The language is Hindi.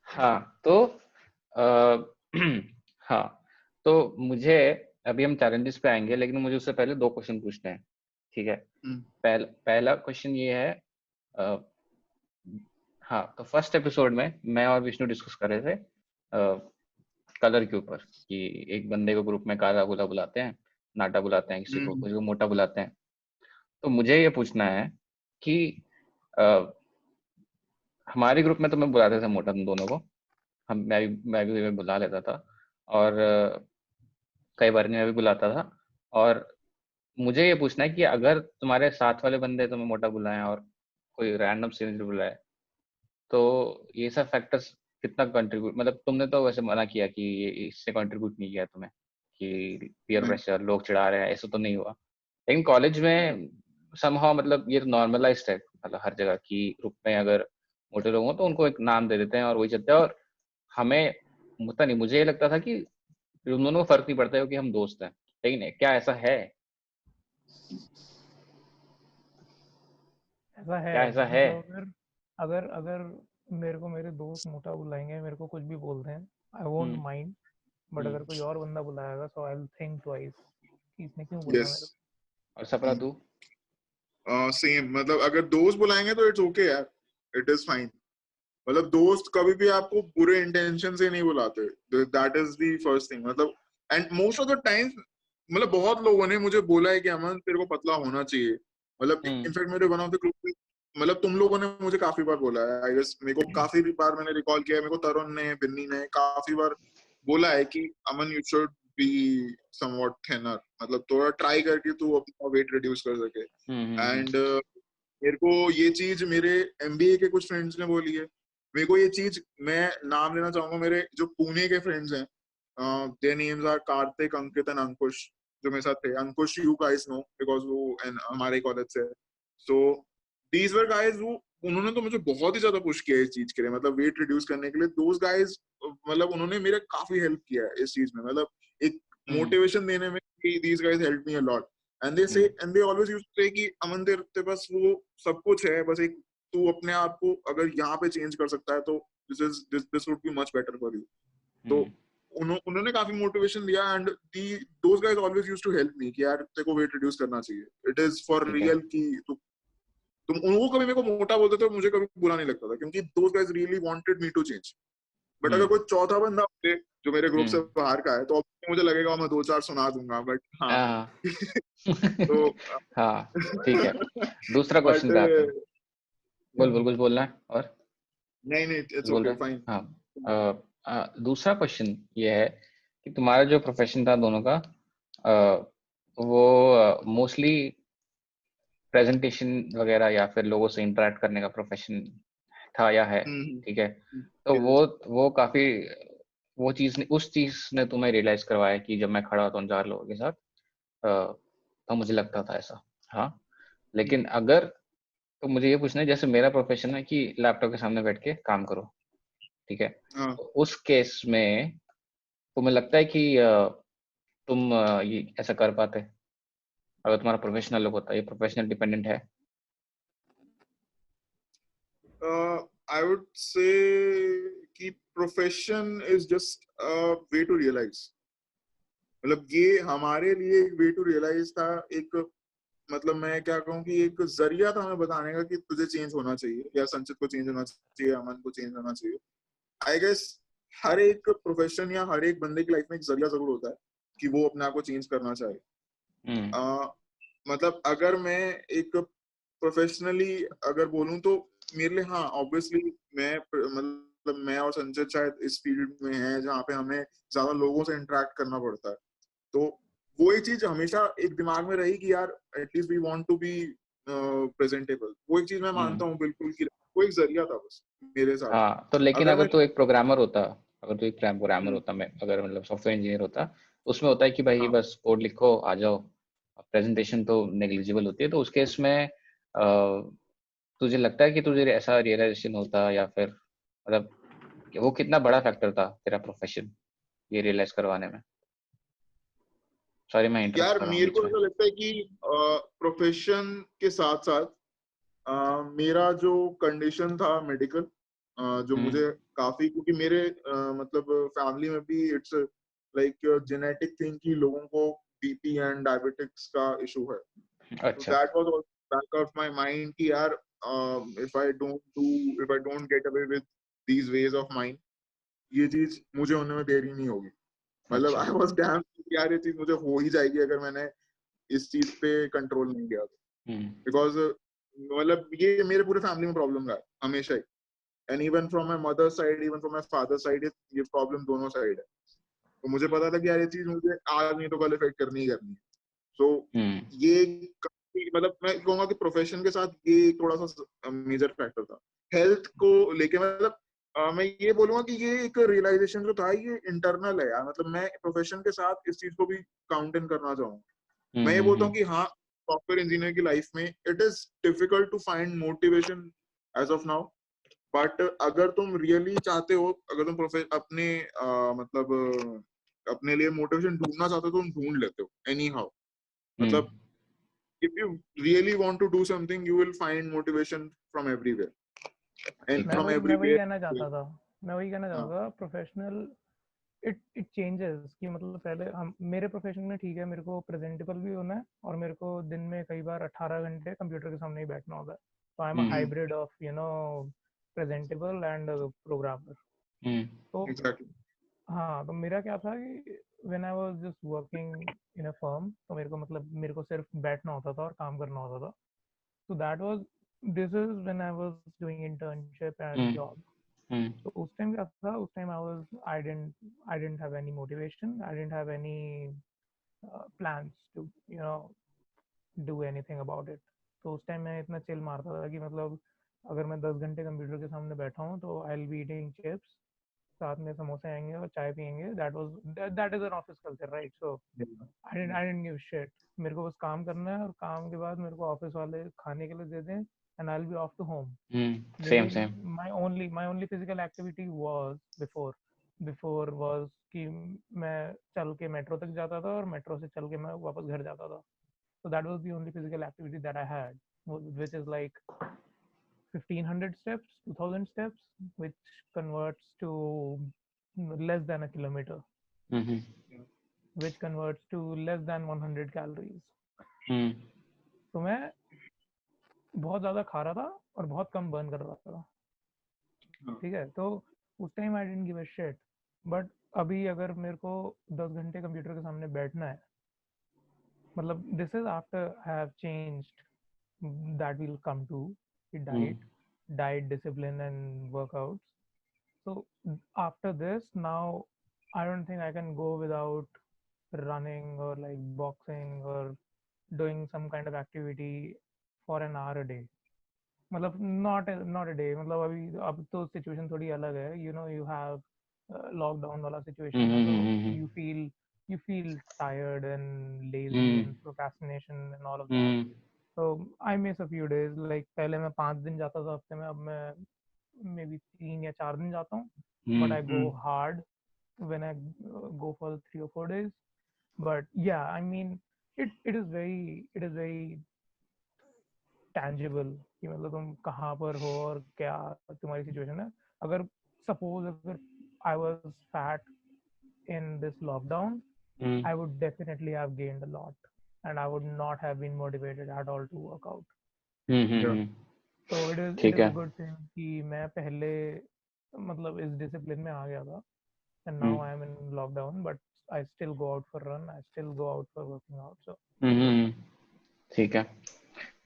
हाँ तो हाँ तो मुझे अभी हम चैलेंजेस पे आएंगे, लेकिन मुझे उससे पहले 2 क्वेश्चन पूछने हैं, ठीक है? पहला क्वेश्चन ये है, अ, हाँ, तो फर्स्ट एपिसोड में मैं और विष्णु डिस्कस कर रहे थे कलर के ऊपर, कि एक बंदे को ग्रुप में काला गोला बुलाते हैं, नाटा बुलाते हैं, किसी को मोटा बुलाते हैं। तो मुझे ये पूछना है कि अ, हमारे ग्रुप में तो मैं बुलाते थे मोटा तुम दोनों को, हम मैं भी बुला लेता था, और कई बार मैं भी बुलाता था। और मुझे ये पूछना है कि अगर तुम्हारे साथ वाले बंदे तुम्हें मोटा बुलाएं और कोई रैंडम स्ट्रेंजर बुलाए, तो ये सब फैक्टर्स कितना कंट्रीब्यूट, मतलब तुमने तो वैसे मना किया कि ये इससे कंट्रीब्यूट नहीं किया तुम्हें, कि पीयर प्रेशर, लोग चिढ़ा रहे हैं, ऐसा तो नहीं हुआ। लेकिन कॉलेज में समहाउ मतलब ये तो नॉर्मलाइज्ड है, मतलब हर जगह की ग्रुप में अगर मोटे लोग हों तो उनको एक नाम दे देते हैं और वही चलता है। और हमें पता नहीं, मुझे ये लगता था कि उन दोनों को फर्क नहीं पड़ता है कि हम दोस्त हैं, लेकिन क्या ऐसा है? ऐसा है। क्या ऐसा है? मतलब अगर अगर अगर मेरे को मेरे दोस्त मोटा बुलाएंगे, मेरे को कुछ भी बोलते हैं, I won't hmm. Mind. But hmm. अगर कोई और बंदा बुलाएगा, so I will think twice कि इसने क्यों बोला यस। मेरे को। और सपरा तू? सेम, मतलब अगर दोस्त बुलाएंगे तो इट्स ओके यार, इट इज फाइन। मतलब दोस्त कभी भी आपको बुरे इंटेंशन से नहीं बुलाते, that is the first thing. मतलब and most of the times, मतलब बहुत लोगों ने मुझे बोला है कि अमन तेरे को पतला होना चाहिए। मतलब हम्म। इनफैक्ट मेरे वन ऑफ द ग्रुप, मतलब तुम लोगों ने मुझे काफी बार बोला है, आई गेस मेरे को काफी बार मैंने रिकॉल किया है, मेरे को तरुण ने, बिन्नी ने काफी बार बोला है कि Aman you should be somewhat thinner, मतलब थोड़ा ट्राई करके तू अपना वेट रिड्यूस कर सके। हम्म। एंड मेरे को ये चीज मेरे एमबीए के कुछ फ्रेंड्स ने बोली है। मेरे को ये चीज, मैं नाम लेना चाहूंगा, मेरे जो पुणे के फ्रेंड्स हैं, their names are Kartik, Ankit and Ankush, जो मेरे साथ थे। Ankush you guys know because वो हमारे कॉलेज से है। सो दीज वर गाइस वो, उन्होंने तो मुझे बहुत ही ज्यादा पुश किया है इस चीज के लिए, मतलब वेट रिड्यूस करने के लिए। दोज गाइस, मतलब उन्होंने मेरे काफी हेल्प किया है इस चीज में, मतलब एक हम्म। मोटिवेशन देने में। These guys help me a lot. And they say, hmm. And they always used to say कि अमन तेरे पास वो सब कुछ है, बस एक तू अपने आप को अगर यहाँ पे चेंज कर सकता है तो this would be much better for you. तो हम्म। उन्होंने काफी मोटिवेशन दिया। And the those guys always used to help me कि यार तेरे को वेट रिड्यूस करना चाहिए, इट इज फॉर ठीक है। रियल। कि तुम उनको कभी मेरे को मोटा बोलते थे, मुझे कभी बुरा नहीं लगता था, क्योंकि those guys really wanted me to change. But अगर हम्म। कोई चौथा बंदा होते जो मेरे ग्रुप से हम्म। बाहर का है, तो मुझे लगेगा मैं दो चार सुना दूंगा, बट हाँ। हाँ। तो हाँ, ठीक है। दूसरा बट क्वेश्चन पे आते हैं। बोल बोल, कुछ बोलना है और? नहीं नहीं, कुछ इट्स बोल ओके रहा है? फाइन। हाँ। दूसरा क्वेश्चन ये है कि तुम्हारा जो प्रोफेशन था दोनों का, अ, वो मोस्टली प्रेजेंटेशन वगैरह या फिर लोगों से इंटरेक्ट करने का प्रोफेशन था या है, ठीक है? तो यस। वो काफी, वो चीज ने, उस चीज ने तुम्हें रियलाइज करवाया कि जब मैं खड़ा होता हूँ 4 लोगों के साथ, तो मुझे लगता था ऐसा। हाँ, लेकिन अगर, तो मुझे ये पूछना है, जैसे मेरा प्रोफेशन है कि लैपटॉप के सामने बैठ के काम करो, ठीक है? हाँ। तो उस केस में तुम्हें लगता है कि तुम ये ऐसा कर पाते अगर तुम्हारा प्रोफेशनल लोग होता? ये प्रोफेशनल डिपेंडेंट है? आई वुड से कि profession is just way to realise. मतलब ये हमारे लिए एक वे टू रियलाइज था, एक, मतलब मैं क्या कहूँ कि एक जरिया था हमें बताने का कि तुझे चेंज होना चाहिए, या संचित को चेंज होना चाहिए, अमन को चेंज होना चाहिए। आई गेस हर एक प्रोफेशन या हर एक बंदे की लाइफ में एक जरिया जरूर होता है कि वो अपने आप को चेंज करना चाहे। हम्म। मतलब अगर मैं एक प्रोफेशनली अगर बोलूं तो मेरे लिए, हाँ ऑब्वियसली, मतलब मैं और संचित शायद इस फील्ड में है जहाँ पे हमें ज्यादा लोगों से इंटरेक्ट करना पड़ता है। तो वो एक चीज हमेशा एक दिमाग में रही कि यार at least we want to be presentable. वो एक चीज मैं हम्म। मानता हूँ बिल्कुल कि वो एक जरिया था बस मेरे साथ। हाँ, तो लेकिन अगर अगर मैं, तू एक प्रोग्रामर होता, अगर तू एक प्रोग्रामर होता, मैं अगर मतलब सॉफ्टवेयर इंजीनियर होता, तो उसमें होता है कि भाई हाँ, बस कोड लिखो आ जाओ, प्रेजेंटेशन तो नेग्लिजिबल होती है, तो उस केस में तुझे लगता है कि तुझे ऐसा रियलाइजेशन होता, या फिर मतलब कि वो कितना बड़ा फैक्टर था तेरा प्रोफेशन ये रियलाइज करवाने में? सॉरी, मैं इंटरप्ट यार कर रहा हूँ मेरे बीच को में। ऐसा लगता है कि प्रोफेशन के साथ साथ मेरा जो कंडीशन था मेडिकल, जो मुझे काफी, क्योंकि मेरे मतलब फैमिली में भी इट्स लाइक जेनेटिक थिंग कि लोगों को बीपी एंड डायबिटिक्स का इशू है. So that was also back of my mind कि यार if I don't get away with these ways of mine, ये चीज मुझे होने में देरी नहीं होगी. मतलब I was damn यार ये चीज मुझे हो ही जाएगी अगर मैंने इस चीज पे कंट्रोल नहीं किया तो. बिकॉज मतलब ये मेरे पूरे फैमिली में प्रॉब्लम रहा है हमेशा ही. And even from my mother side, even from my father side, ये प्रॉब्लम दोनों साइड है. तो मुझे पता था कि यार ये चीज मुझे आज नहीं तो कल इफेक्ट करनी ही करनी है. सो ये मतलब मैं कहूंगा कि प्रोफेशन के साथ ये थोड़ा सा मेजर फैक्टर था. हेल्थ को लेके मतलब मैं ये बोलूंगा कि ये एक रियलाइजेशन जो था ये इंटरनल है यार. मतलब मैं प्रोफेशन के साथ इस चीज को भी काउंट इन करना चाहूंगा. मैं ये बोलता हूँ कि हाँ, सॉफ्टवेयर इंजीनियर की लाइफ में it is difficult to find motivation as of now. But अगर तुम रियली चाहते हो, अगर तुम अपने मतलब अपने लिए मोटिवेशन ढूंढना चाहते हो तो तुम ढूंढ लेते हो एनी हाउ. मतलब if you really want to do something, you will find motivation from everywhere. And from everywhere. मैं वही कहना चाहता था प्रोफेशनल इट चेंजेस कि मतलब पहले हम मेरे प्रोफेशन में ठीक है, मेरे को प्रेजेंटेबल भी होना है और मेरे को दिन में कई बार 18 घंटे कंप्यूटर के सामने ही बैठना होता है. तो I am a hybrid of presentable and programmer. तो हाँ, तो मेरा क्या था कि when I was just working in a firm, तो मेरे को सिर्फ बैठना होता था और काम करना होता था. So that was this is when I was doing internship and job. So उस टाइम क्या था, उस time I didn't have any motivation, I didn't have any plans to do anything about it. तो उस टाइम मैं इतना चिल मारता था कि मतलब अगर मैं 10 घंटे कंप्यूटर के सामने बैठा हूँ तो I'll be eating chips, साथ में समोसे आएंगे और चाय पियेंगे. That is an office culture, right? So I didn't give shit. मेरे को बस काम करना है और काम के बाद मेरे को ऑफिस वाले खाने के लिए दे दें and I'll be off to home. Same. My only physical activity was before was कि मैं चल के मेट्रो तक जाता था और मेट्रो से चल के मैं वापस घर जाता था. So that was the only physical activity that I had, which is like 1500 steps, 2000 steps, which converts to less than a kilometer, which converts to less than 100 calories. तो मैं बहुत ज्यादा खा रहा था और बहुत कम बर्न कर रहा था. ठीक है, तो उस time I didn't give a shit. But अभी अगर मेरे को 10 घंटे कंप्यूटर के सामने बैठना है, मतलब this is after I have changed, that will come to diet discipline and workouts. So after this, now I don't think I can go without running or like boxing or doing some kind of activity for an hour a day. मतलब not a day, मतलब अभी अब तो सिचुएशन थोड़ी अलग है. You have लॉकडाउन वाला सिचुएशन है, तो you feel tired and lazy and procrastination and all of that. So I miss a few days. Like पहले मैं 5 दिन जाता था हफ्ते में, अब मैं maybe 3 या 4 दिन जाता हूँ. But I go hard when I go for 3 or 4 days. But yeah, I mean it is very tangible कि मतलब तुम कहाँ पर हो और क्या तुम्हारी सिचुएशन है. अगर I was fat in this lockdown, I would definitely have gained a lot and I would not have been motivated at all to work out. So it is a good thing कि मैं पहले मतलब इस डिसिप्लिन में आ गया था and now I am in lockdown, but I still go out for run, I still go out for working out. So ठीक है.